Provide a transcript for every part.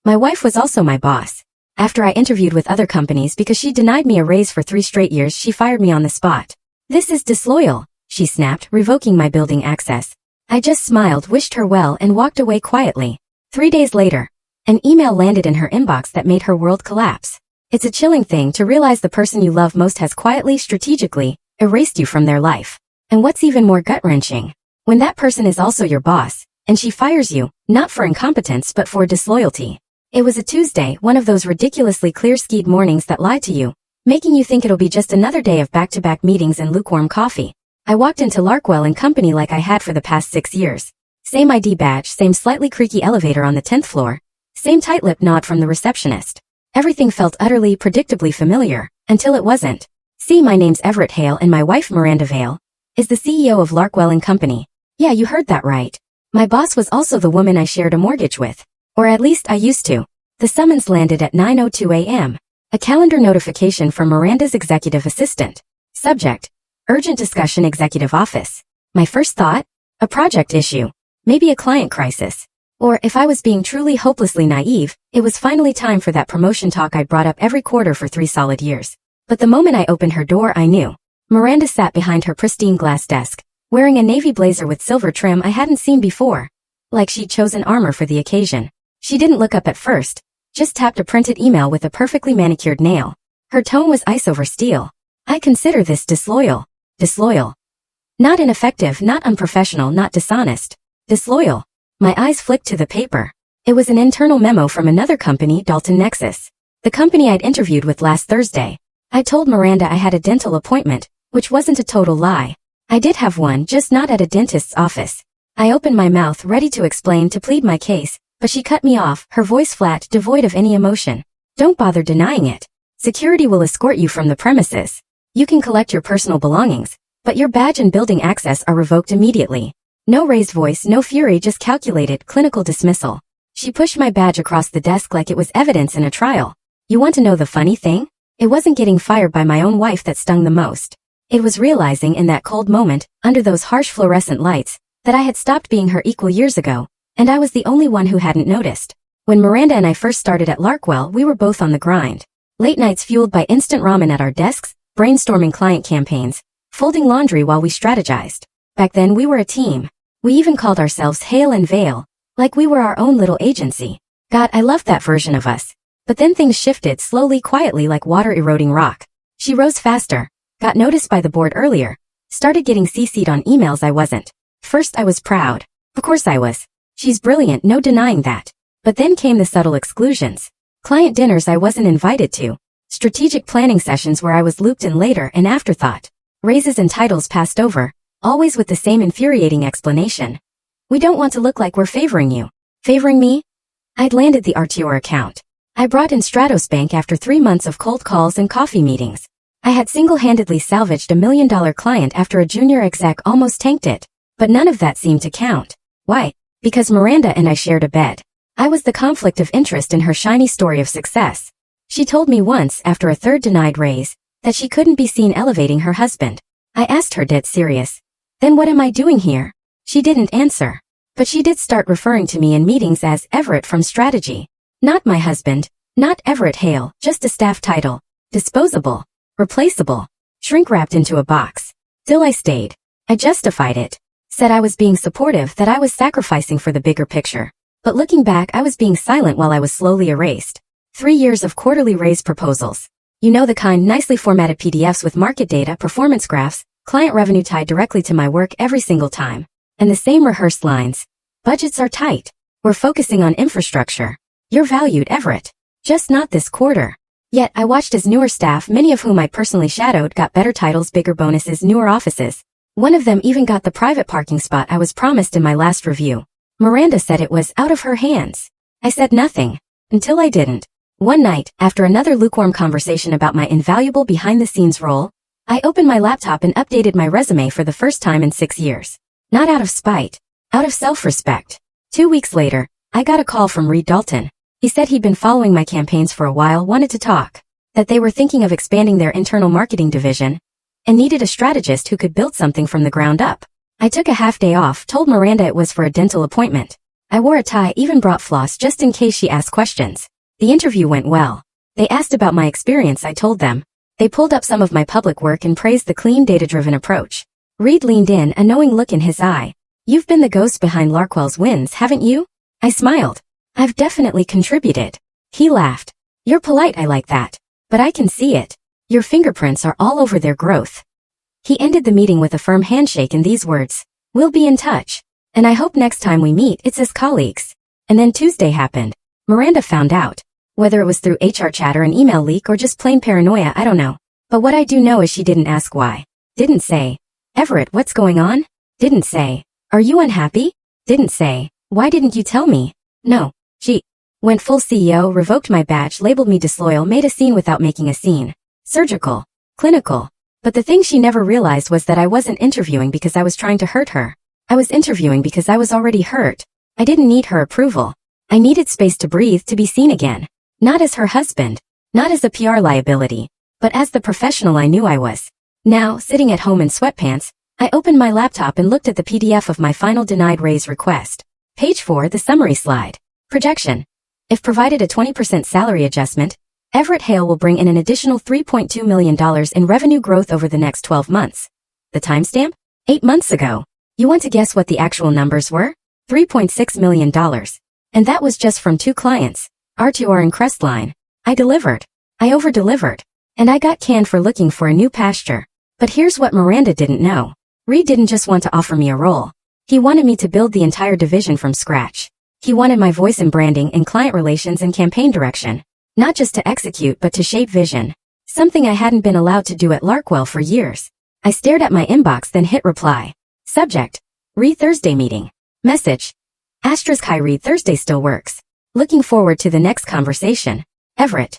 My wife was also my boss. After I interviewed with other companies because she denied me a raise for 3 straight years, she fired me on the spot. "This is disloyal," she snapped, revoking my building access. I just smiled, wished her well, and walked away quietly. 3 days later, an email landed in her inbox that made her world collapse. It's a chilling thing to realize the person you love most has quietly, strategically, erased you from their life. And what's even more gut-wrenching? When that person is also your boss, and she fires you, not for incompetence but for disloyalty. It was a Tuesday, one of those ridiculously clear-skied mornings that lie to you, making you think it'll be just another day of back-to-back meetings and lukewarm coffee. I walked into Larkwell & Company like I had for the past 6 years. Same ID badge, same slightly creaky elevator on the 10th floor, same tight-lipped nod from the receptionist. Everything felt utterly, predictably familiar, until it wasn't. See, my name's Everett Hale and my wife Miranda Vale is the CEO of Larkwell & Company. Yeah, you heard that right. My boss was also the woman I shared a mortgage with. Or at least I used to. The summons landed at 9:02 a.m. A calendar notification from Miranda's executive assistant. Subject: Urgent discussion, executive office. My first thought? A project issue. Maybe a client crisis. Or, if I was being truly hopelessly naive, it was finally time for that promotion talk I'd brought up every quarter for 3 solid years. But the moment I opened her door, I knew. Miranda sat behind her pristine glass desk, wearing a navy blazer with silver trim I hadn't seen before. Like she'd chosen armor for the occasion. She didn't look up at first, just tapped a printed email with a perfectly manicured nail. Her tone was ice over steel. "I consider this disloyal." Disloyal. Not ineffective, not unprofessional, not dishonest. Disloyal. My eyes flicked to the paper. It was an internal memo from another company, Dalton Nexus. The company I'd interviewed with last Thursday. I told Miranda I had a dental appointment, which wasn't a total lie. I did have one, just not at a dentist's office. I opened my mouth, ready to explain, to plead my case, but she cut me off, her voice flat, devoid of any emotion. "Don't bother denying it. Security will escort you from the premises. You can collect your personal belongings, but your badge and building access are revoked immediately." No raised voice, no fury, just calculated, clinical dismissal. She pushed my badge across the desk like it was evidence in a trial. You want to know the funny thing? It wasn't getting fired by my own wife that stung the most. It was realizing in that cold moment, under those harsh fluorescent lights, that I had stopped being her equal years ago, and I was the only one who hadn't noticed. When Miranda and I first started at Larkwell, we were both on the grind. Late nights fueled by instant ramen at our desks, brainstorming client campaigns, folding laundry while we strategized. Back then we were a team. We even called ourselves Hale and Vale, like we were our own little agency. God, I loved that version of us. But then things shifted slowly, quietly, like water eroding rock. She rose faster, got noticed by the board earlier, started getting CC'd on emails I wasn't. First I was proud. Of course I was. She's brilliant, no denying that. But then came the subtle exclusions. Client dinners I wasn't invited to. Strategic planning sessions where I was looped in later, an afterthought. Raises and titles passed over, always with the same infuriating explanation. "We don't want to look like we're favoring you." Favoring me? I'd landed the RTOR account. I brought in Stratos Bank after 3 months of cold calls and coffee meetings. I had single-handedly salvaged a $1 million client after a junior exec almost tanked it. But none of that seemed to count. Why? Because Miranda and I shared a bed. I was the conflict of interest in her shiny story of success. She told me once, after a 3rd denied raise, that she couldn't be seen elevating her husband. I asked her, dead serious, "Then what am I doing here?" She didn't answer. But she did start referring to me in meetings as Everett from Strategy. Not my husband, not Everett Hale, just a staff title. Disposable. Replaceable. Shrink-wrapped into a box. Still I stayed. I justified it. Said I was being supportive, that I was sacrificing for the bigger picture. But looking back, I was being silent while I was slowly erased. 3 years of quarterly raise proposals. You know the kind, nicely formatted PDFs with market data, performance graphs, client revenue tied directly to my work every single time. And the same rehearsed lines. Budgets are tight. We're focusing on infrastructure. You're valued, Everett. Just not this quarter. Yet I watched as newer staff, many of whom I personally shadowed, got better titles, bigger bonuses, newer offices. One of them even got the private parking spot I was promised in my last review. Miranda said it was out of her hands. I said nothing. Until I didn't. One night, after another lukewarm conversation about my invaluable behind-the-scenes role, I opened my laptop and updated my resume for the first time in 6 years. Not out of spite. Out of self-respect. 2 weeks later, I got a call from Reed Dalton. He said he'd been following my campaigns for a while, wanted to talk. That they were thinking of expanding their internal marketing division, and needed a strategist who could build something from the ground up. I took a half day off, told Miranda it was for a dental appointment. I wore a tie, even brought floss just in case she asked questions. The interview went well. They asked about my experience, I told them. They pulled up some of my public work and praised the clean, data-driven approach. Reed leaned in, a knowing look in his eye. You've been the ghost behind Larkwell's wins, haven't you? I smiled. I've definitely contributed. He laughed. You're polite, I like that. But I can see it. Your fingerprints are all over their growth. He ended the meeting with a firm handshake and these words. We'll be in touch. And I hope next time we meet, it's as colleagues. And then Tuesday happened. Miranda found out. Whether it was through HR chat or an email leak or just plain paranoia, I don't know. But what I do know is she didn't ask why. Didn't say, Everett, what's going on? Didn't say, are you unhappy? Didn't say, why didn't you tell me? No. She went full CEO, revoked my badge, labeled me disloyal, made a scene without making a scene. Surgical. Clinical. But the thing she never realized was that I wasn't interviewing because I was trying to hurt her. I was interviewing because I was already hurt. I didn't need her approval. I needed space to breathe, to be seen again. Not as her husband. Not as a PR liability. But as the professional I knew I was. Now, sitting at home in sweatpants, I opened my laptop and looked at the PDF of my final denied raise request. Page 4, the summary slide. Projection. If provided a 20% salary adjustment, Everett Hale will bring in an additional $3.2 million in revenue growth over the next 12 months. The timestamp? 8 months ago. You want to guess what the actual numbers were? $3.6 million. And that was just from 2 clients, R2R and Crestline. I delivered. I over-delivered. And I got canned for looking for a new pasture. But here's what Miranda didn't know. Reed didn't just want to offer me a role. He wanted me to build the entire division from scratch. He wanted my voice in branding and client relations and campaign direction. Not just to execute but to shape vision. Something I hadn't been allowed to do at Larkwell for years. I stared at my inbox, then hit reply. Subject. Reed Thursday meeting. Message. Hi, Reed Thursday still works. Looking forward to the next conversation. Everett.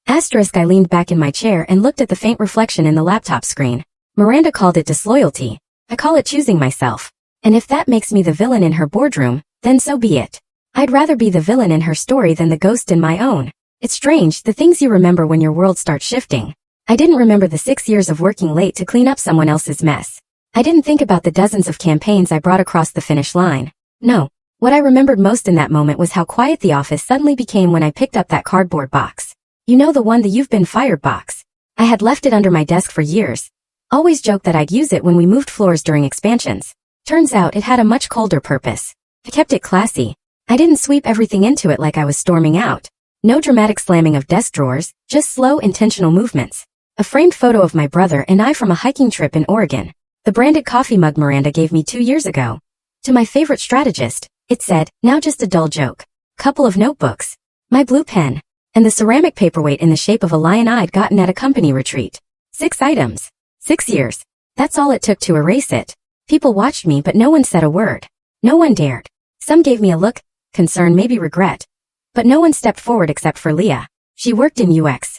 I leaned back in my chair and looked at the faint reflection in the laptop screen. Miranda called it disloyalty. I call it choosing myself. And if that makes me the villain in her boardroom, then so be it. I'd rather be the villain in her story than the ghost in my own. It's strange, the things you remember when your world starts shifting. I didn't remember the 6 years of working late to clean up someone else's mess. I didn't think about the dozens of campaigns I brought across the finish line. No. What I remembered most in that moment was how quiet the office suddenly became when I picked up that cardboard box. You know, the one, the "you've been fired" box. I had left it under my desk for years. Always joked that I'd use it when we moved floors during expansions. Turns out it had a much colder purpose. I kept it classy. I didn't sweep everything into it like I was storming out. No dramatic slamming of desk drawers, just slow, intentional movements. A framed photo of my brother and I from a hiking trip in Oregon. The branded coffee mug Miranda gave me 2 years ago. To my favorite strategist, it said, now just a dull joke. Couple of notebooks. My blue pen. And the ceramic paperweight in the shape of a lion I'd gotten at a company retreat. 6 items. 6 years. That's all it took to erase it. People watched me but no one said a word. No one dared. Some gave me a look, concern, maybe regret. But no one stepped forward except for Leah. She worked in UX.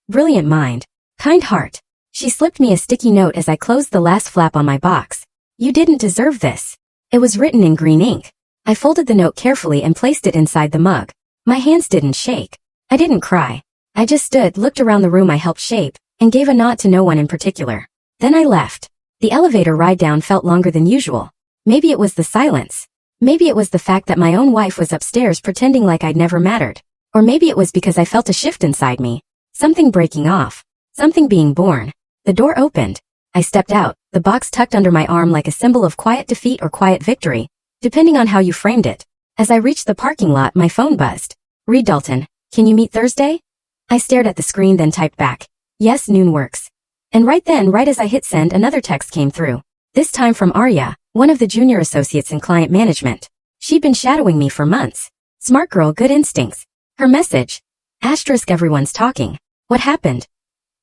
Brilliant mind. Kind heart. She slipped me a sticky note as I closed the last flap on my box. You didn't deserve this. It was written in green ink. I folded the note carefully and placed it inside the mug. My hands didn't shake. I didn't cry. I just stood, looked around the room I helped shape, and gave a nod to no one in particular. Then I left. The elevator ride down felt longer than usual. Maybe it was the silence. Maybe it was the fact that my own wife was upstairs pretending like I'd never mattered. Or maybe it was because I felt a shift inside me. Something breaking off. Something being born. The door opened. I stepped out, the box tucked under my arm like a symbol of quiet defeat or quiet victory, depending on how you framed it. As I reached the parking lot, my phone buzzed. Reed Dalton, can you meet Thursday? I stared at the screen, then typed back. Yes, noon works. And right then, right as I hit send, another text came through. This time from Arya, one of the junior associates in client management. She'd been shadowing me for months. Smart girl, good instincts. Her message. Everyone's talking. What happened?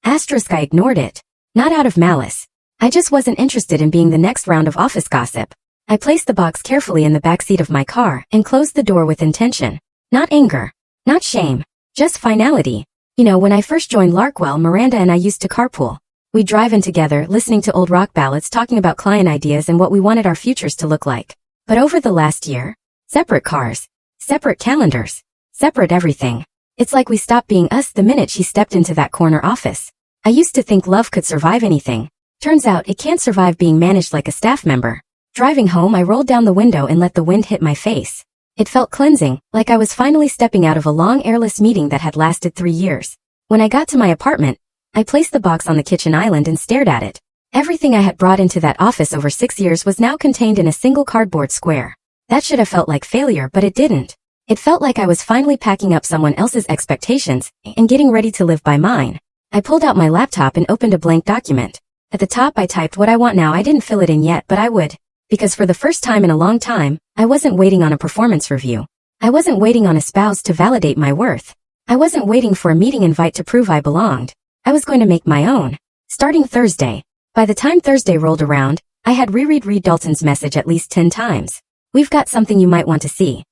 I ignored it. Not out of malice. I just wasn't interested in being the next round of office gossip. I placed the box carefully in the backseat of my car and closed the door with intention. Not anger. Not shame. Just finality. You know, when I first joined Larkwell, Miranda and I used to carpool. We'd drive in together, listening to old rock ballads, talking about client ideas and what we wanted our futures to look like. But over the last year, separate cars, separate calendars, separate everything. It's like we stopped being us the minute she stepped into that corner office. I used to think love could survive anything. Turns out it can't survive being managed like a staff member. Driving home, I rolled down the window and let the wind hit my face. It felt cleansing, like I was finally stepping out of a long airless meeting that had lasted 3 years. When I got to my apartment, I placed the box on the kitchen island and stared at it. Everything I had brought into that office over 6 years was now contained in a single cardboard square. That should have felt like failure, but it didn't. It felt like I was finally packing up someone else's expectations and getting ready to live by mine. I pulled out my laptop and opened a blank document. At the top I typed what I want now. I didn't fill it in yet, but I would. Because for the first time in a long time, I wasn't waiting on a performance review. I wasn't waiting on a spouse to validate my worth. I wasn't waiting for a meeting invite to prove I belonged. I was going to make my own. Starting Thursday. By the time Thursday rolled around, I had reread Dalton's message at least 10 times. We've got something you might want to see.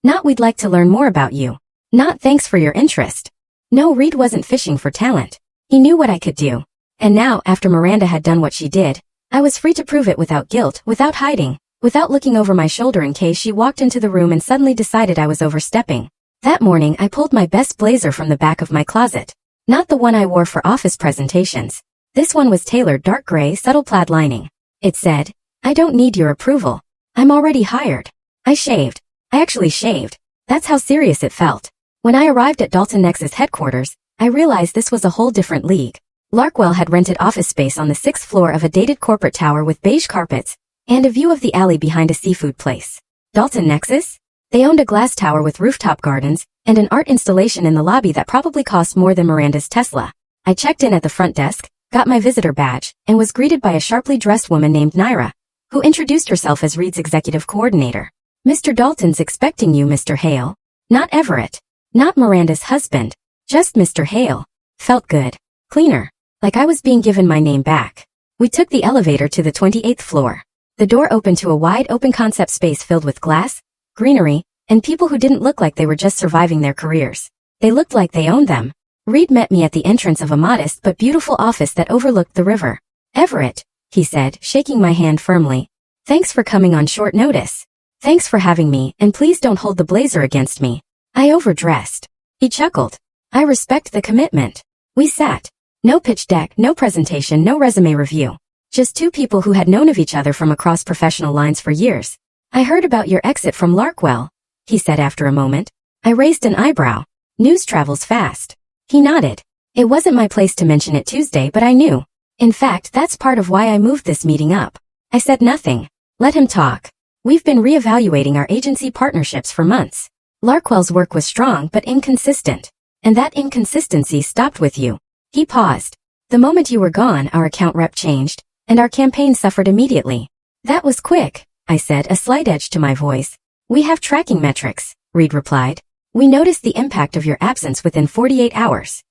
Not we'd like to learn more about you. Not thanks for your interest. No, Reed wasn't fishing for talent. He knew what I could do. And now, after Miranda had done what she did, I was free to prove it without guilt, without hiding, without looking over my shoulder in case she walked into the room and suddenly decided I was overstepping. That morning, I pulled my best blazer from the back of my closet. Not the one I wore for office presentations. This one was tailored dark gray, subtle plaid lining. It said, "I don't need your approval. I'm already hired." I shaved. I actually shaved. That's how serious it felt. When I arrived at Dalton Nexus headquarters, I realized this was a whole different league. Larkwell had rented office space on the 6th floor of a dated corporate tower with beige carpets and a view of the alley behind a seafood place. Dalton Nexus? They owned a glass tower with rooftop gardens and an art installation in the lobby that probably cost more than Miranda's Tesla. I checked in at the front desk, got my visitor badge, and was greeted by a sharply dressed woman named Naira, who introduced herself as Reed's executive coordinator. "Mr. Dalton's expecting you, Mr. Hale." Not Everett. Not Miranda's husband. Just Mr. Hale. Felt good. Cleaner. Like I was being given my name back. We took the elevator to the 28th floor. The door opened to a wide open concept space filled with glass, greenery, and people who didn't look like they were just surviving their careers. They looked like they owned them. Reed met me at the entrance of a modest but beautiful office that overlooked the river. "Everett," he said, shaking my hand firmly. "Thanks for coming on short notice. Thanks for having me, and please don't hold the blazer against me. I overdressed." He chuckled. "I respect the commitment." We sat. No pitch deck, no presentation, no resume review. Just two people who had known of each other from across professional lines for years. "I heard about your exit from Larkwell," he said after a moment. I raised an eyebrow. "News travels fast." He nodded. "It wasn't my place to mention it Tuesday, but I knew. In fact, that's part of why I moved this meeting up." I said nothing. Let him talk. "We've been reevaluating our agency partnerships for months. Larkwell's work was strong but inconsistent. And that inconsistency stopped with you." He paused. "The moment you were gone, our account rep changed, and our campaign suffered immediately." "That was quick," I said, a slight edge to my voice. "We have tracking metrics," Reed replied. "We noticed the impact of your absence within 48 hours.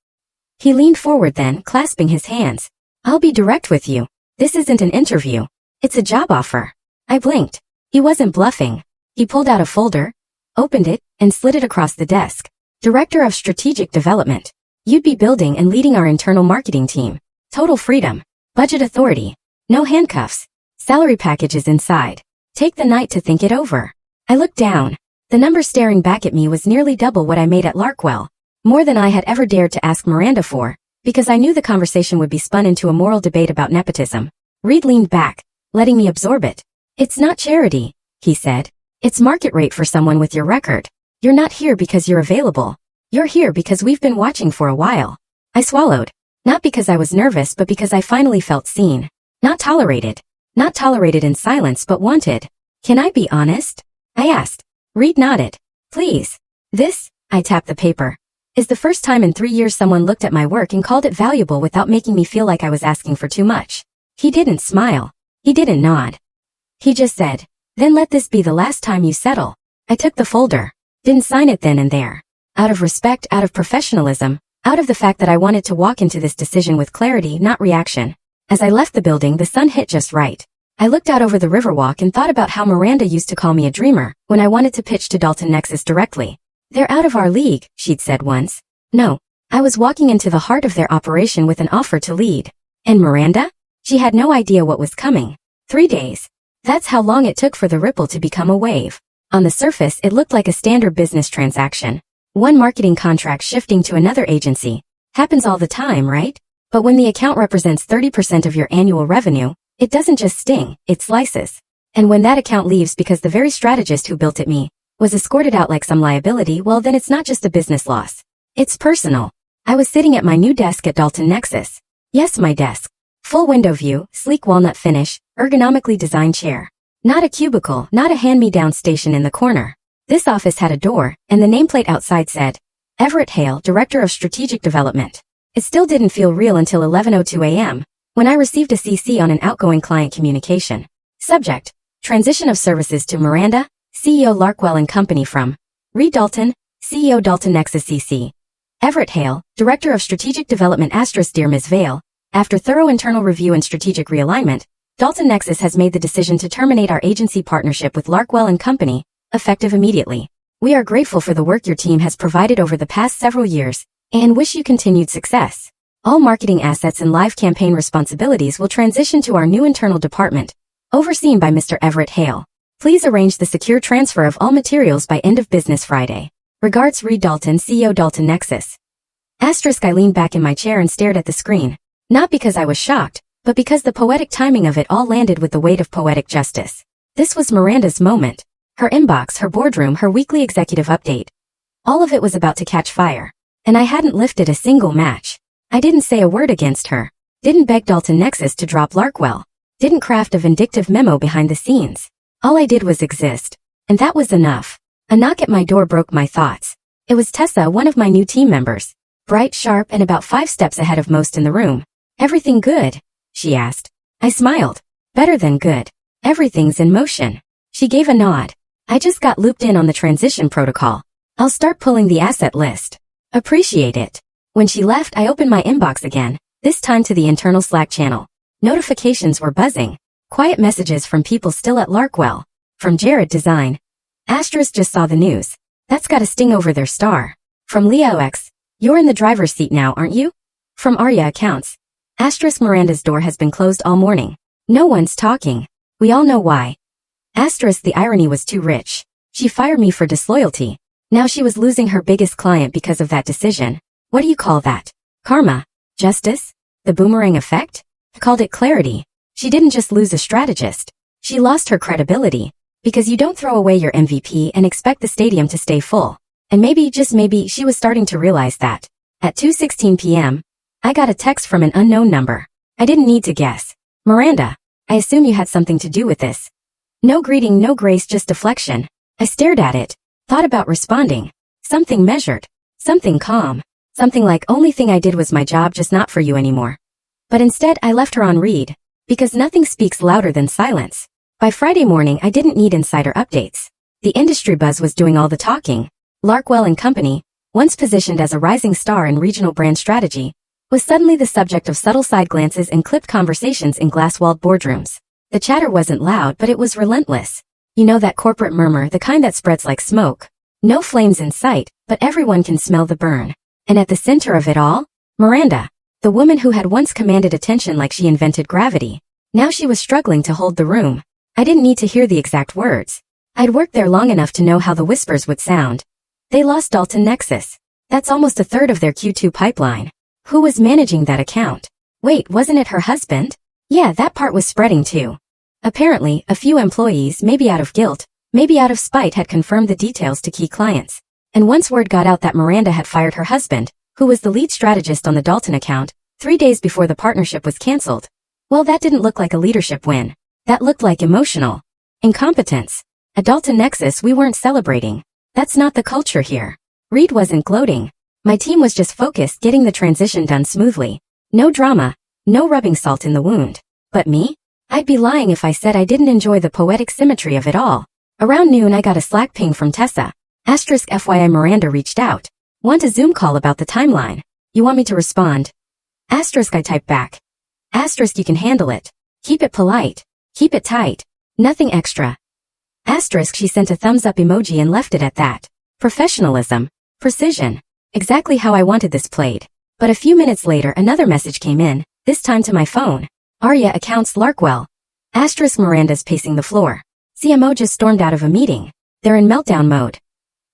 He leaned forward then, clasping his hands. "I'll be direct with you. This isn't an interview. It's a job offer." I blinked. He wasn't bluffing. He pulled out a folder, opened it, and slid it across the desk. "Director of Strategic Development. You'd be building and leading our internal marketing team. Total freedom. Budget authority. No handcuffs. Salary packages inside. Take the night to think it over." I looked down. The number staring back at me was nearly double what I made at Larkwell. More than I had ever dared to ask Miranda for, because I knew the conversation would be spun into a moral debate about nepotism. Reed leaned back, letting me absorb it. "It's not charity," he said. "It's market rate for someone with your record. You're not here because you're available. You're here because we've been watching for a while." I swallowed. Not because I was nervous, but because I finally felt seen. Not tolerated. Not tolerated in silence, but wanted. "Can I be honest?" I asked. Reed nodded. "Please." "This," I tapped the paper, "is the first time in 3 years someone looked at my work and called it valuable without making me feel like I was asking for too much." He didn't smile. He didn't nod. He just said, "Then let this be the last time you settle." I took the folder. Didn't sign it then and there. Out of respect, out of professionalism, out of the fact that I wanted to walk into this decision with clarity, not reaction. As I left the building, the sun hit just right. I looked out over the Riverwalk and thought about how Miranda used to call me a dreamer when I wanted to pitch to Dalton Nexus directly. "They're out of our league," she'd said once. No, I was walking into the heart of their operation with an offer to lead. And Miranda? She had no idea what was coming. 3 days. That's how long it took for the ripple to become a wave. On the surface, it looked like a standard business transaction. One marketing contract shifting to another agency. Happens all the time, right? But when the account represents 30% of your annual revenue, it doesn't just sting, it slices. And when that account leaves because the very strategist who built it was escorted out like some liability, well then it's not just a business loss. It's personal. I was sitting at my new desk at Dalton Nexus. Yes, my desk. Full window view, sleek walnut finish, ergonomically designed chair. Not a cubicle, not a hand-me-down station in the corner. This office had a door, and the nameplate outside said, Everett Hale, Director of Strategic Development. It still didn't feel real until 11:02 a.m., when I received a CC on an outgoing client communication. Subject, Transition of Services to Miranda, CEO Larkwell and Company from Reed Dalton, CEO Dalton Nexus CC. Everett Hale, Director of Strategic Development *. Dear Ms. Vale, after thorough internal review and strategic realignment, Dalton Nexus has made the decision to terminate our agency partnership with Larkwell and Company, effective immediately. We are grateful for the work your team has provided over the past several years, and wish you continued success. All marketing assets and live campaign responsibilities will transition to our new internal department, overseen by Mr. Everett Hale. Please arrange the secure transfer of all materials by end of business Friday. Regards, Reed Dalton, CEO Dalton Nexus. I leaned back in my chair and stared at the screen, not because I was shocked, but because the poetic timing of it all landed with the weight of poetic justice. This was Miranda's moment. Her inbox, her boardroom, her weekly executive update. All of it was about to catch fire. And I hadn't lifted a single match. I didn't say a word against her. Didn't beg Dalton Nexus to drop Larkwell. Didn't craft a vindictive memo behind the scenes. All I did was exist. And that was enough. A knock at my door broke my thoughts. It was Tessa, one of my new team members. Bright, sharp, and about 5 steps ahead of most in the room. Everything good? She asked. I smiled. Better than good. Everything's in motion. She gave a nod. I just got looped in on the transition protocol. I'll start pulling the asset list. Appreciate it. When she left, I opened my inbox again, this time to the internal Slack channel. Notifications were buzzing. Quiet messages from people still at Larkwell. From Jared Design. Just saw the news. That's gotta sting over their star. From Leo X. You're in the driver's seat now, aren't you? From Arya Accounts. Miranda's door has been closed all morning. No one's talking. We all know why. The irony was too rich. She fired me for disloyalty. Now she was losing her biggest client because of that decision. What do you call that? Karma? Justice? The boomerang effect? I called it clarity. She didn't just lose a strategist. She lost her credibility. Because you don't throw away your MVP and expect the stadium to stay full. And maybe, just maybe, she was starting to realize that. At 2:16 p.m., I got a text from an unknown number. I didn't need to guess. Miranda, I assume you had something to do with this. No greeting, no grace, just deflection. I stared at it. Thought about responding. Something measured. Something calm. Something like, only thing I did was my job, just not for you anymore. But instead I left her on read. Because nothing speaks louder than silence. By Friday morning I didn't need insider updates. The industry buzz was doing all the talking. Larkwell and Company, once positioned as a rising star in regional brand strategy, was suddenly the subject of subtle side glances and clipped conversations in glass-walled boardrooms. The chatter wasn't loud, but it was relentless. You know, that corporate murmur, the kind that spreads like smoke. No flames in sight, but everyone can smell the burn. And at the center of it all, Miranda, the woman who had once commanded attention like she invented gravity. Now she was struggling to hold the room. I didn't need to hear the exact words. I'd worked there long enough to know how the whispers would sound. They lost Dalton Nexus. That's almost a third of their Q2 pipeline. Who was managing that account? Wait, wasn't it her husband? Yeah, that part was spreading too. Apparently, a few employees, maybe out of guilt, maybe out of spite, had confirmed the details to key clients. And once word got out that Miranda had fired her husband, who was the lead strategist on the Dalton account, 3 days before the partnership was canceled, well, that didn't look like a leadership win. That looked like emotional incompetence. At Dalton Nexus, we weren't celebrating. That's not the culture here. Reed wasn't gloating. My team was just focused, getting the transition done smoothly. No drama, no rubbing salt in the wound. But me? I'd be lying if I said I didn't enjoy the poetic symmetry of it all. Around noon I got a Slack ping from Tessa. FYI, Miranda reached out. Want a Zoom call about the timeline. You want me to respond? I typed back. You can handle it. Keep it polite. Keep it tight. Nothing extra. She sent a thumbs up emoji and left it at that. Professionalism. Precision. Exactly how I wanted this played. But a few minutes later another message came in, this time to my phone. Arya Accounts, Larkwell. Miranda's pacing the floor. CMO just stormed out of a meeting. They're in meltdown mode.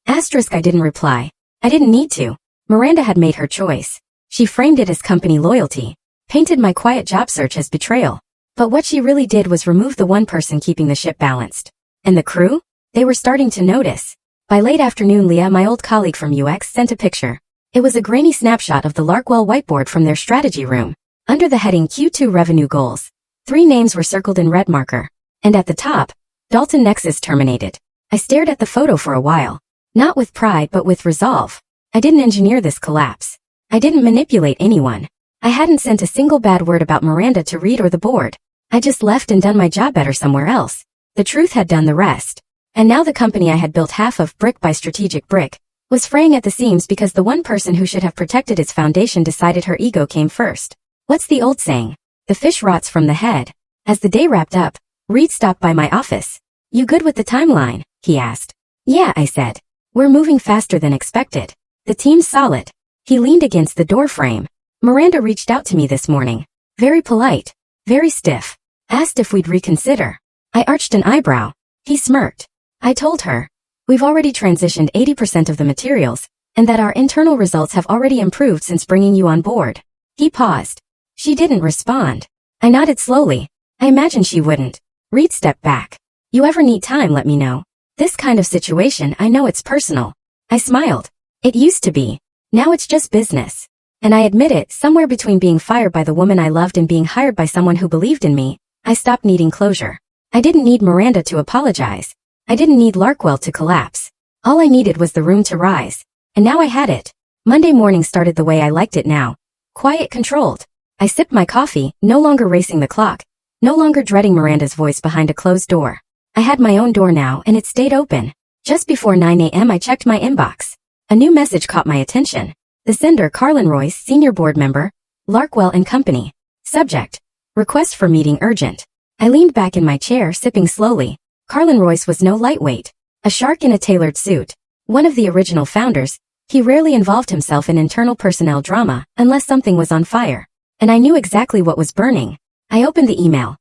I didn't reply. I didn't need to. Miranda had made her choice. She framed it as company loyalty. Painted my quiet job search as betrayal. But what she really did was remove the one person keeping the ship balanced. And the crew? They were starting to notice. By late afternoon, Leah, my old colleague from UX, sent a picture. It was a grainy snapshot of the Larkwell whiteboard from their strategy room. Under the heading Q2 Revenue Goals, 3 names were circled in red marker. And at the top, Dalton Nexus terminated. I stared at the photo for a while. Not with pride but with resolve. I didn't engineer this collapse. I didn't manipulate anyone. I hadn't sent a single bad word about Miranda to Reed or the board. I just left and done my job better somewhere else. The truth had done the rest. And now the company I had built half of brick by strategic brick was fraying at the seams because the one person who should have protected its foundation decided her ego came first. What's the old saying? The fish rots from the head. As the day wrapped up, Reed stopped by my office. You good with the timeline? He asked. Yeah, I said. We're moving faster than expected. The team's solid. He leaned against the door frame. Miranda reached out to me this morning. Very polite. Very stiff. Asked if we'd reconsider. I arched an eyebrow. He smirked. I told her. We've already transitioned 80% of the materials, and that our internal results have already improved since bringing you on board. He paused. She didn't respond. I nodded slowly. I imagined she wouldn't. Reed stepped back. You ever need time, let me know. This kind of situation, I know it's personal. I smiled. It used to be. Now it's just business. And I admit it, somewhere between being fired by the woman I loved and being hired by someone who believed in me, I stopped needing closure. I didn't need Miranda to apologize. I didn't need Larkwell to collapse. All I needed was the room to rise. And now I had it. Monday morning started the way I liked it now. Quiet, controlled. I sipped my coffee, no longer racing the clock, no longer dreading Miranda's voice behind a closed door. I had my own door now and it stayed open. Just before 9 a.m. I checked my inbox. A new message caught my attention. The sender, Carlin Royce, Senior Board Member, Larkwell and Company. Subject: Request for meeting urgent. I leaned back in my chair, sipping slowly. Carlin Royce was no lightweight. A shark in a tailored suit. One of the original founders, he rarely involved himself in internal personnel drama unless something was on fire. And I knew exactly what was burning. I opened the email.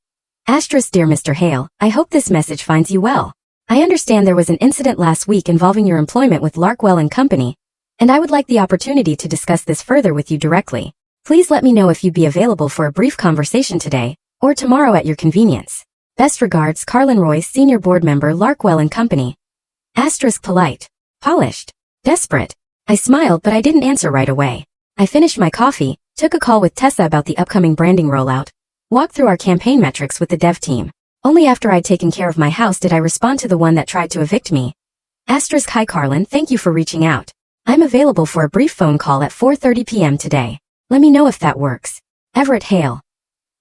Asterisk, Dear Mr. Hale, I hope this message finds you well. I understand there was an incident last week involving your employment with Larkwell and Company, and I would like the opportunity to discuss this further with you directly. Please let me know if you'd be available for a brief conversation today, or tomorrow at your convenience. Best regards, Carlin Royce, Senior Board Member, Larkwell and Company. Asterisk, polite, polished, desperate. I smiled, but I didn't answer right away. I finished my coffee, took a call with Tessa about the upcoming branding rollout, walked through our campaign metrics with the dev team. Only after I'd taken care of my house did I respond to the one that tried to evict me. Asterisk, Hi Carlin, thank you for reaching out. I'm available for a brief phone call at 4:30 p.m. today. Let me know if that works. Everett Hale.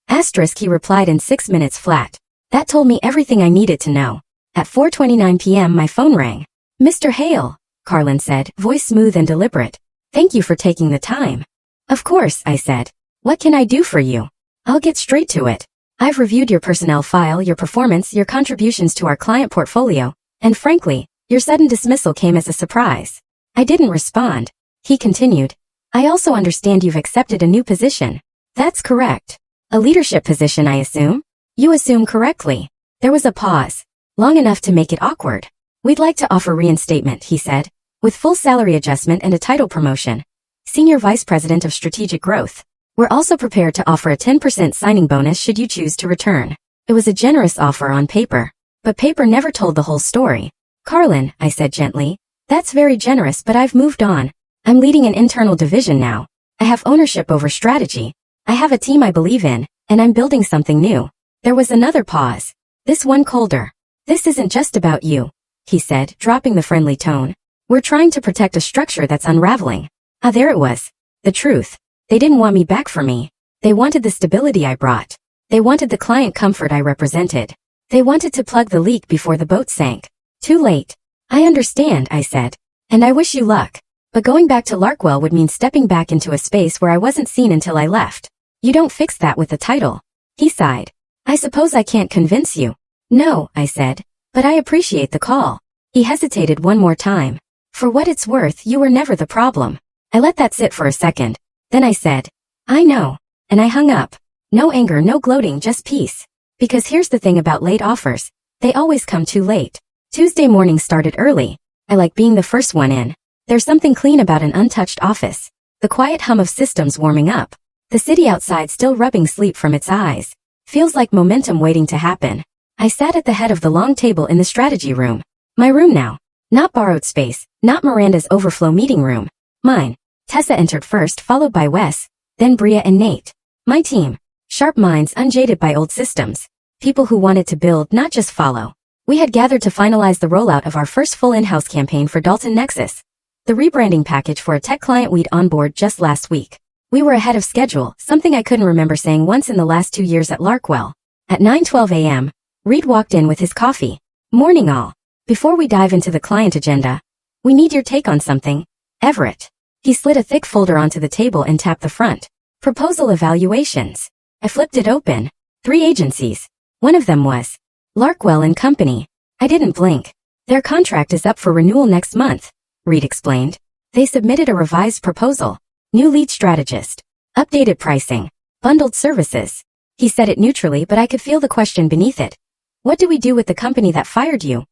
Asterisk, he replied in 6 minutes flat. That told me everything I needed to know. At 4:29 p.m. my phone rang. Mr. Hale, Carlin said, voice smooth and deliberate. Thank you for taking the time. Of course, I said. What can I do for you? I'll get straight to it. I've reviewed your personnel file, your performance, your contributions to our client portfolio, and frankly, your sudden dismissal came as a surprise. I didn't respond. He continued. I also understand you've accepted a new position. That's correct. A leadership position, I assume? You assume correctly. There was a pause. Long enough to make it awkward. We'd like to offer reinstatement, he said, with full salary adjustment and a title promotion. Senior Vice President of Strategic Growth. We're also prepared to offer a 10% signing bonus should you choose to return. It was a generous offer on paper. But paper never told the whole story. Carlin, I said gently, that's very generous, but I've moved on. I'm leading an internal division now. I have ownership over strategy. I have a team I believe in, and I'm building something new. There was another pause. This one colder. This isn't just about you, he said, dropping the friendly tone. We're trying to protect a structure that's unraveling. Ah, there it was. The truth. They didn't want me back for me. They wanted the stability I brought. They wanted the client comfort I represented. They wanted to plug the leak before the boat sank. Too late. I understand, I said. And I wish you luck. But going back to Larkwell would mean stepping back into a space where I wasn't seen until I left. You don't fix that with a title. He sighed. I suppose I can't convince you. No, I said. But I appreciate the call. He hesitated one more time. For what it's worth, you were never the problem. I let that sit for a second. Then I said, I know. And I hung up. No anger, no gloating, just peace. Because here's the thing about late offers. They always come too late. Tuesday morning started early. I like being the first one in. There's something clean about an untouched office. The quiet hum of systems warming up. The city outside still rubbing sleep from its eyes. Feels like momentum waiting to happen. I sat at the head of the long table in the strategy room. My room now. Not borrowed space, not Miranda's overflow meeting room. Mine. Tessa entered first, followed by Wes, then Bria and Nate. My team. Sharp minds unjaded by old systems. People who wanted to build, not just follow. We had gathered to finalize the rollout of our first full in-house campaign for Dalton Nexus. The rebranding package for a tech client we'd onboard just last week. We were ahead of schedule, something I couldn't remember saying once in the last 2 years at Larkwell. At 9:12 a.m., Reed walked in with his coffee. Morning all. Before we dive into the client agenda, we need your take on something, Everett. He slid a thick folder onto the table and tapped the front. Proposal evaluations. I flipped it open. 3 agencies. One of them was Larkwell and Company. I didn't blink. Their contract is up for renewal next month, Reed explained. They submitted a revised proposal. New lead strategist. Updated pricing. Bundled services. He said it neutrally, but I could feel the question beneath it. What do we do with the company that fired you?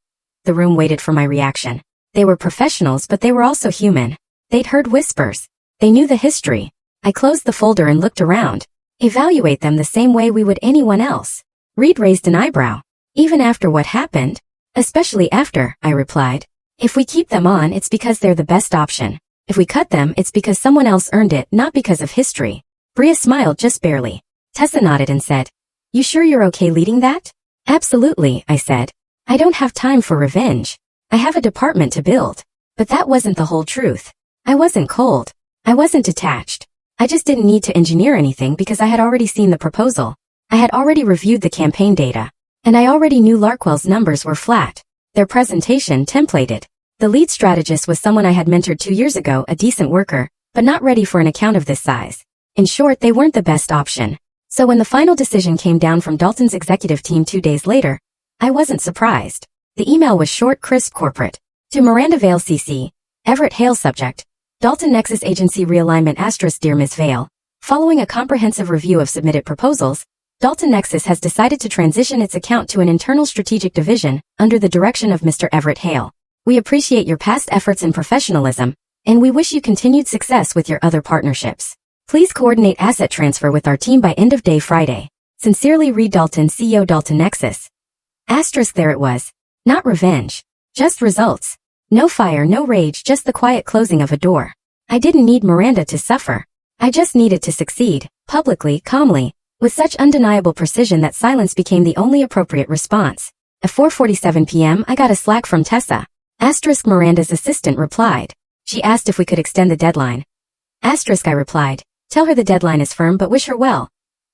The room waited for my reaction. They were professionals, but they were also human. They'd heard whispers. They knew the history. I closed the folder and looked around. Evaluate them the same way we would anyone else. Reed raised an eyebrow. Even after what happened? Especially after, I replied. If we keep them on, it's because they're the best option. If we cut them, it's because someone else earned it, not because of history. Bria smiled just barely. Tessa nodded and said, You sure you're okay leading that? Absolutely, I said. I don't have time for revenge. I have a department to build. But that wasn't the whole truth. I wasn't cold. I wasn't detached. I just didn't need to engineer anything because I had already seen the proposal. I had already reviewed the campaign data. And I already knew Larkwell's numbers were flat. Their presentation templated. The lead strategist was someone I had mentored 2 years ago, a decent worker, but not ready for an account of this size. In short, they weren't the best option. So when the final decision came down from Dalton's executive team 2 days later, I wasn't surprised. The email was short, crisp, corporate. To Miranda Vale CC, Everett Hale subject, Dalton Nexus Agency Realignment *, Dear Ms. Vale, following a comprehensive review of submitted proposals, Dalton Nexus has decided to transition its account to an internal strategic division under the direction of Mr. Everett Hale. We appreciate your past efforts and professionalism, and we wish you continued success with your other partnerships. Please coordinate asset transfer with our team by end of day Friday. Sincerely, Reed Dalton, CEO, Dalton Nexus. * There it was. Not revenge. Just results. No fire, no rage, just the quiet closing of a door. I didn't need Miranda to suffer. I just needed to succeed, publicly, calmly, with such undeniable precision that silence became the only appropriate response. At 4:47 p.m. I got a Slack from Tessa. * Miranda's assistant replied. She asked if we could extend the deadline. * I replied, Tell her the deadline is firm but wish her well.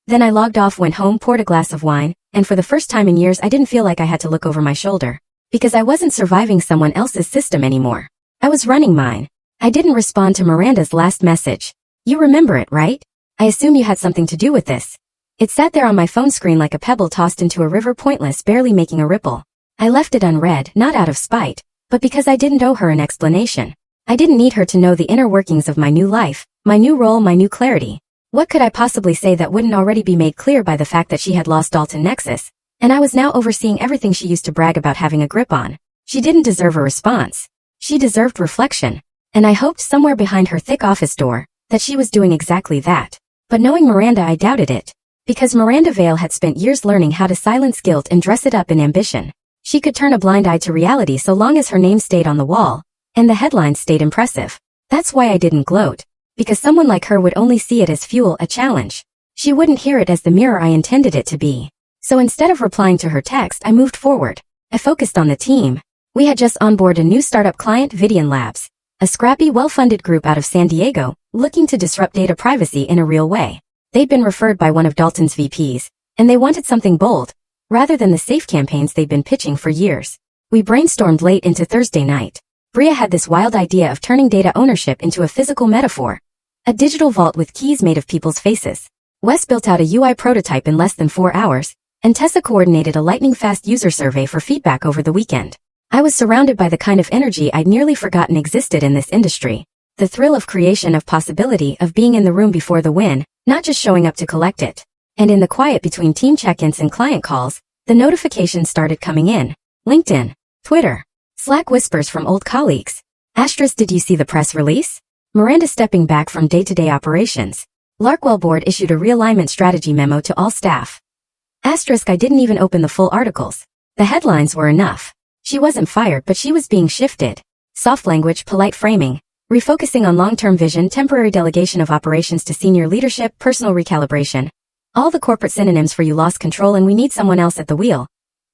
Then I logged off, went home, poured a glass of wine, and for the first time in years I didn't feel like I had to look over my shoulder. Because I wasn't surviving someone else's system anymore. I was running mine. I didn't respond to Miranda's last message. You remember it, right? I assume you had something to do with this. It sat there on my phone screen like a pebble tossed into a river, pointless, barely making a ripple. I left it unread, not out of spite, but because I didn't owe her an explanation. I didn't need her to know the inner workings of my new life, my new role, my new clarity. What could I possibly say that wouldn't already be made clear by the fact that she had lost Dalton Nexus, and I was now overseeing everything she used to brag about having a grip on? She didn't deserve a response. She deserved reflection. And I hoped somewhere behind her thick office door that she was doing exactly that. But knowing Miranda, I doubted it. Because Miranda Vale had spent years learning how to silence guilt and dress it up in ambition. She could turn a blind eye to reality so long as her name stayed on the wall, and the headlines stayed impressive. That's why I didn't gloat. Because someone like her would only see it as fuel, a challenge. She wouldn't hear it as the mirror I intended it to be. So instead of replying to her text, I moved forward. I focused on the team. We had just onboarded a new startup client, Vidian Labs. A scrappy, well-funded group out of San Diego, looking to disrupt data privacy in a real way. They'd been referred by one of Dalton's VPs, and they wanted something bold, rather than the safe campaigns they'd been pitching for years. We brainstormed late into Thursday night. Bria had this wild idea of turning data ownership into a physical metaphor. A digital vault with keys made of people's faces. Wes built out a UI prototype in less than 4 hours, and Tessa coordinated a lightning-fast user survey for feedback over the weekend. I was surrounded by the kind of energy I'd nearly forgotten existed in this industry. The thrill of creation, of possibility, of being in the room before the win, not just showing up to collect it. And in the quiet between team check-ins and client calls, the notifications started coming in. LinkedIn, Twitter, Slack whispers from old colleagues. * Did you see the press release? Miranda stepping back from day-to-day operations. Larkwell board issued a realignment strategy memo to all staff. * I didn't even open the full articles. The headlines were enough. She wasn't fired, but she was being shifted. Soft language, polite framing, refocusing on long-term vision, temporary delegation of operations to senior leadership, personal recalibration. All the corporate synonyms for you lost control and we need someone else at the wheel.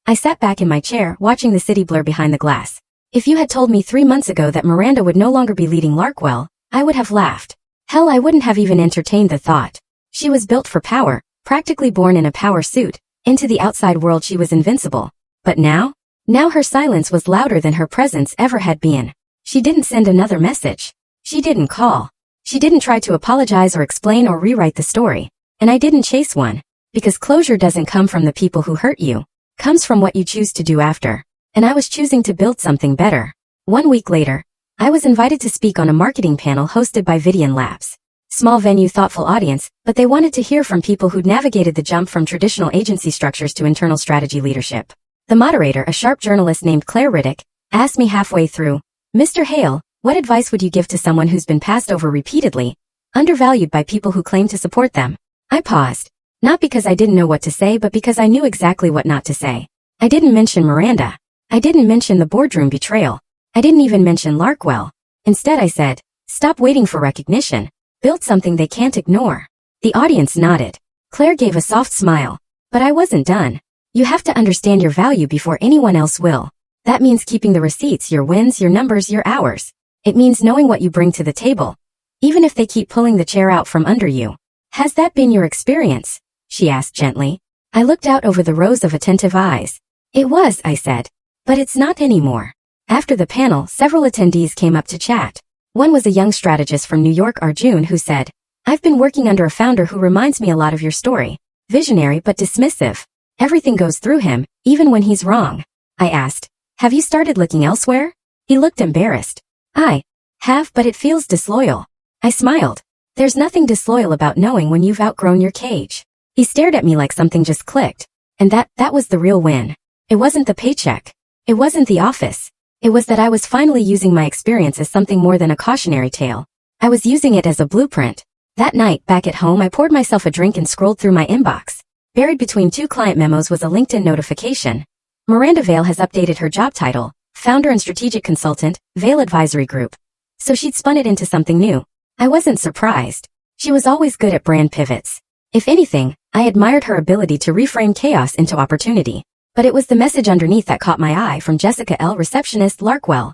I sat back in my chair, watching the city blur behind the glass. If you had told me 3 months ago that Miranda would no longer be leading Larkwell, I would have laughed. Hell, I wouldn't have even entertained the thought. She was built for power, practically born in a power suit. Into the outside world she was invincible. But now? Now her silence was louder than her presence ever had been. She didn't send another message. She didn't call. She didn't try to apologize or explain or rewrite the story. And I didn't chase one. Because closure doesn't come from the people who hurt you. Comes from what you choose to do after. And I was choosing to build something better. 1 week later, I was invited to speak on a marketing panel hosted by Vidian Labs. Small venue, thoughtful audience, but they wanted to hear from people who'd navigated the jump from traditional agency structures to internal strategy leadership. The moderator, a sharp journalist named Claire Riddick, asked me halfway through, "Mr. Hale, what advice would you give to someone who's been passed over repeatedly, undervalued by people who claim to support them?" I paused. Not because I didn't know what to say, but because I knew exactly what not to say. I didn't mention Miranda. I didn't mention the boardroom betrayal. I didn't even mention Larkwell. Instead I said, stop waiting for recognition. Build something they can't ignore. The audience nodded. Claire gave a soft smile. But I wasn't done. You have to understand your value before anyone else will. That means keeping the receipts, your wins, your numbers, your hours. It means knowing what you bring to the table. Even if they keep pulling the chair out from under you. Has that been your experience? She asked gently. I looked out over the rows of attentive eyes. It was, I said. But it's not anymore. After the panel, several attendees came up to chat. One was a young strategist from New York, Arjun, who said, "I've been working under a founder who reminds me a lot of your story. Visionary but dismissive. Everything goes through him, even when he's wrong." I asked, "Have you started looking elsewhere?" He looked embarrassed. "I have, but it feels disloyal." I smiled. "There's nothing disloyal about knowing when you've outgrown your cage." He stared at me like something just clicked. And that was the real win. It wasn't the paycheck. It wasn't the office. It was that I was finally using my experience as something more than a cautionary tale. I was using it as a blueprint. That night, back at home, I poured myself a drink and scrolled through my inbox. Buried between 2 client memos was a LinkedIn notification. Miranda Vale has updated her job title, founder and strategic consultant, Vale Advisory Group. So she'd spun it into something new. I wasn't surprised. She was always good at brand pivots. If anything, I admired her ability to reframe chaos into opportunity. But it was the message underneath that caught my eye from Jessica L., receptionist, Larkwell.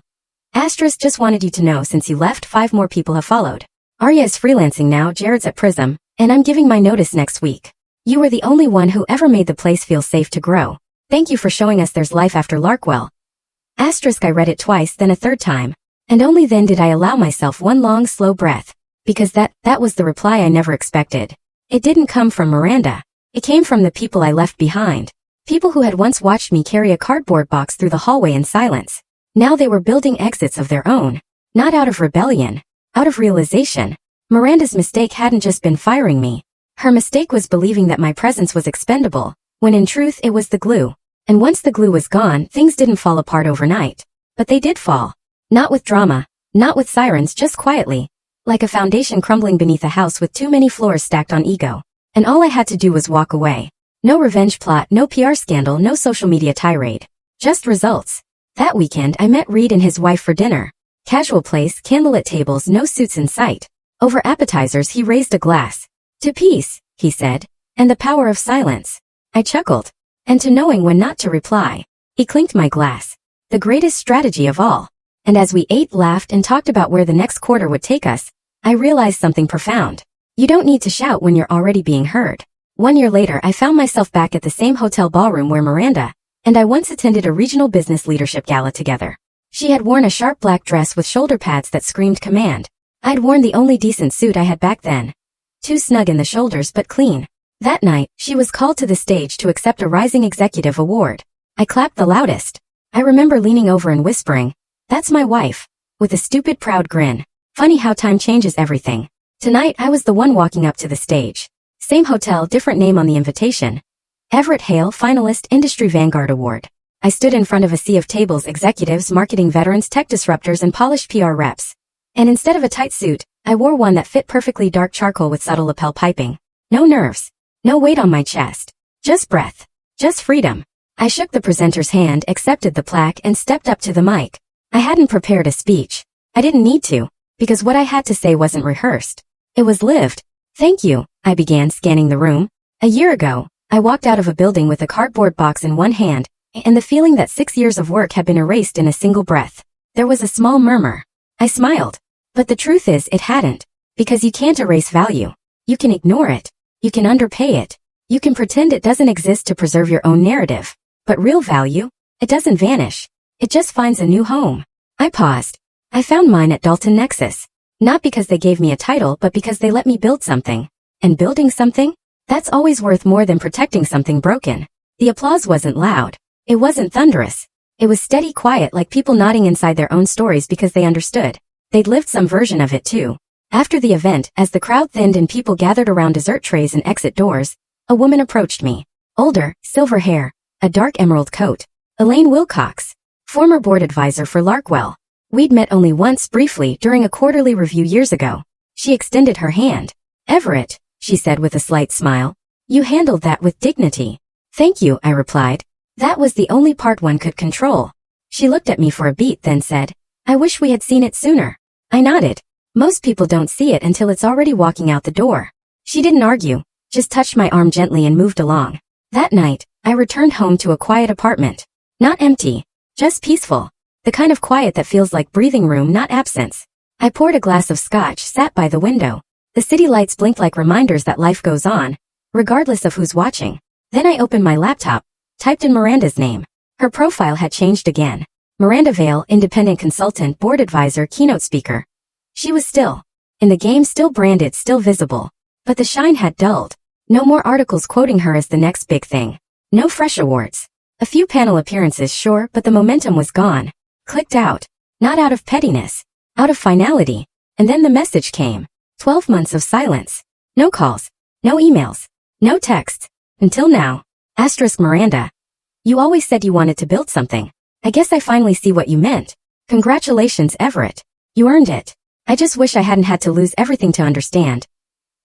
Asterisk, just wanted you to know since you left 5 more people have followed. Arya is freelancing now, Jared's at Prism, and I'm giving my notice next week. You were the only one who ever made the place feel safe to grow. Thank you for showing us there's life after Larkwell. Asterisk, I read it twice, then a third time. And only then did I allow myself one long, slow breath. Because that was the reply I never expected. It didn't come from Miranda. It came from the people I left behind. People who had once watched me carry a cardboard box through the hallway in silence. Now they were building exits of their own. Not out of rebellion. Out of realization. Miranda's mistake hadn't just been firing me. Her mistake was believing that my presence was expendable, when in truth it was the glue. And once the glue was gone, things didn't fall apart overnight. But they did fall. Not with drama. Not with sirens, just quietly. Like a foundation crumbling beneath a house with too many floors stacked on ego. And all I had to do was walk away. No revenge plot, no PR scandal, no social media tirade. Just results. That weekend I met Reed and his wife for dinner. Casual place, candlelit tables, no suits in sight. Over appetizers he raised a glass. To peace, he said, and the power of silence. I chuckled. And to knowing when not to reply. He clinked my glass. The greatest strategy of all. And as we ate, laughed, and talked about where the next quarter would take us, I realized something profound. You don't need to shout when you're already being heard. 1 year later, I found myself back at the same hotel ballroom where Miranda and I once attended a regional business leadership gala together. She had worn a sharp black dress with shoulder pads that screamed command. I'd worn the only decent suit I had back then. Too snug in the shoulders but clean. That night, she was called to the stage to accept a Rising Executive Award. I clapped the loudest. I remember leaning over and whispering, "That's my wife," with a stupid proud grin. Funny how time changes everything. Tonight, I was the one walking up to the stage. Same hotel, different name on the invitation. Everett Hale, finalist, Industry Vanguard Award. I stood in front of a sea of tables, executives, marketing veterans, tech disruptors, and polished PR reps. And instead of a tight suit, I wore one that fit perfectly, dark charcoal with subtle lapel piping. No nerves. No weight on my chest. Just breath. Just freedom. I shook the presenter's hand, accepted the plaque, and stepped up to the mic. I hadn't prepared a speech. I didn't need to, because what I had to say wasn't rehearsed. It was lived. Thank you, I began, scanning the room. A year ago, I walked out of a building with a cardboard box in one hand, and the feeling that 6 years of work had been erased in a single breath. There was a small murmur. I smiled. But the truth is, it hadn't. Because you can't erase value. You can ignore it. You can underpay it. You can pretend it doesn't exist to preserve your own narrative. But real value? It doesn't vanish. It just finds a new home. I paused. I found mine at Dalton Nexus. Not because they gave me a title, but because they let me build something. And building something? That's always worth more than protecting something broken. The applause wasn't loud. It wasn't thunderous. It was steady, quiet, like people nodding inside their own stories because they understood. They'd lived some version of it too. After the event, as the crowd thinned and people gathered around dessert trays and exit doors, a woman approached me. Older, silver hair, a dark emerald coat. Elaine Wilcox, former board advisor for Larkwell. We'd met only once briefly during a quarterly review years ago. She extended her hand. Everett, she said with a slight smile. You handled that with dignity. Thank you, I replied. That was the only part one could control. She looked at me for a beat, then said, I wish we had seen it sooner. I nodded. Most people don't see it until it's already walking out the door. She didn't argue, just touched my arm gently and moved along. That night, I returned home to a quiet apartment. Not empty, just peaceful. The kind of quiet that feels like breathing room, not absence. I poured a glass of scotch, sat by the window. The city lights blinked like reminders that life goes on, regardless of who's watching. Then I opened my laptop, typed in Miranda's name. Her profile had changed again. Miranda Vale, independent consultant, board advisor, keynote speaker. She was still in the game, still branded, still visible. But the shine had dulled. No more articles quoting her as the next big thing. No fresh awards. A few panel appearances, sure, but the momentum was gone. Clicked out. Not out of pettiness. Out of finality. And then the message came. 12 months of silence. No calls. No emails. No texts. Until now. Asterisk Miranda. You always said you wanted to build something. I guess I finally see what you meant. Congratulations, Everett. You earned it. I just wish I hadn't had to lose everything to understand.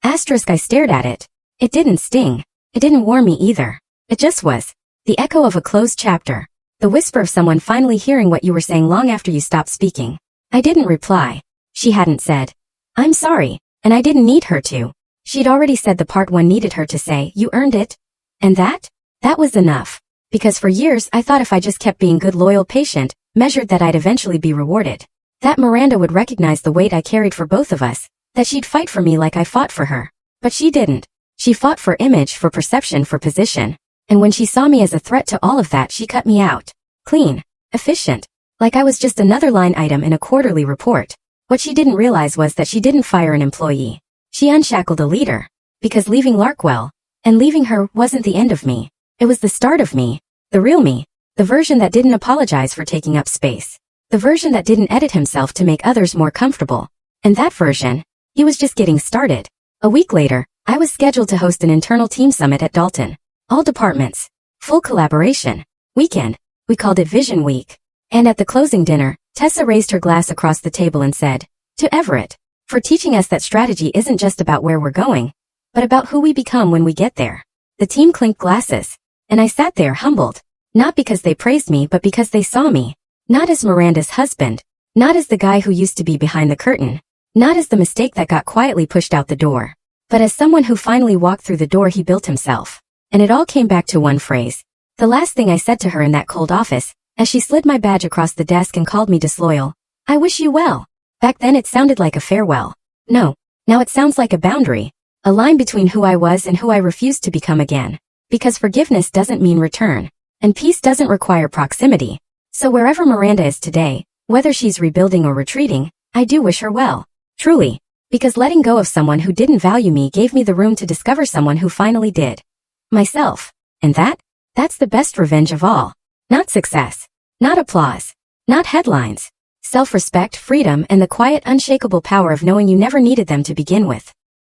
Asterisk, I stared at it. It didn't sting. It didn't warm me either. It just was. The echo of a closed chapter. The whisper of someone finally hearing what you were saying long after you stopped speaking. I didn't reply. She hadn't said, I'm sorry, and I didn't need her to. She'd already said the part one needed her to say, you earned it. And that was enough. Because for years I thought if I just kept being good, loyal, patient, measured, that I'd eventually be rewarded. That Miranda would recognize the weight I carried for both of us, that she'd fight for me like I fought for her. But she didn't. She fought for image, for perception, for position. And when she saw me as a threat to all of that, she cut me out. Clean. Efficient. Like I was just another line item in a quarterly report. What she didn't realize was that she didn't fire an employee. She unshackled a leader. Because leaving Larkwell, and leaving her, wasn't the end of me. It was the start of me. The real me. The version that didn't apologize for taking up space. The version that didn't edit himself to make others more comfortable. And that version, he was just getting started. A week later, I was scheduled to host an internal team summit at Dalton. All departments. Full collaboration. Weekend. We called it Vision Week. And at the closing dinner, Tessa raised her glass across the table and said, to Everett, for teaching us that strategy isn't just about where we're going, but about who we become when we get there. The team clinked glasses. And I sat there humbled. Not because they praised me, but because they saw me. Not as Miranda's husband. Not as the guy who used to be behind the curtain. Not as the mistake that got quietly pushed out the door. But as someone who finally walked through the door he built himself. And it all came back to one phrase. The last thing I said to her in that cold office, as she slid my badge across the desk and called me disloyal. I wish you well. Back then it sounded like a farewell. No, now it sounds like a boundary. A line between who I was and who I refused to become again. Because forgiveness doesn't mean return. And peace doesn't require proximity. So wherever Miranda is today, whether she's rebuilding or retreating, I do wish her well. Truly. Because letting go of someone who didn't value me gave me the room to discover someone who finally did. Myself. And that's the best revenge of all. Not success. Not applause. Not headlines. Self-respect, freedom, and the quiet, unshakable power of knowing you never needed them to begin with.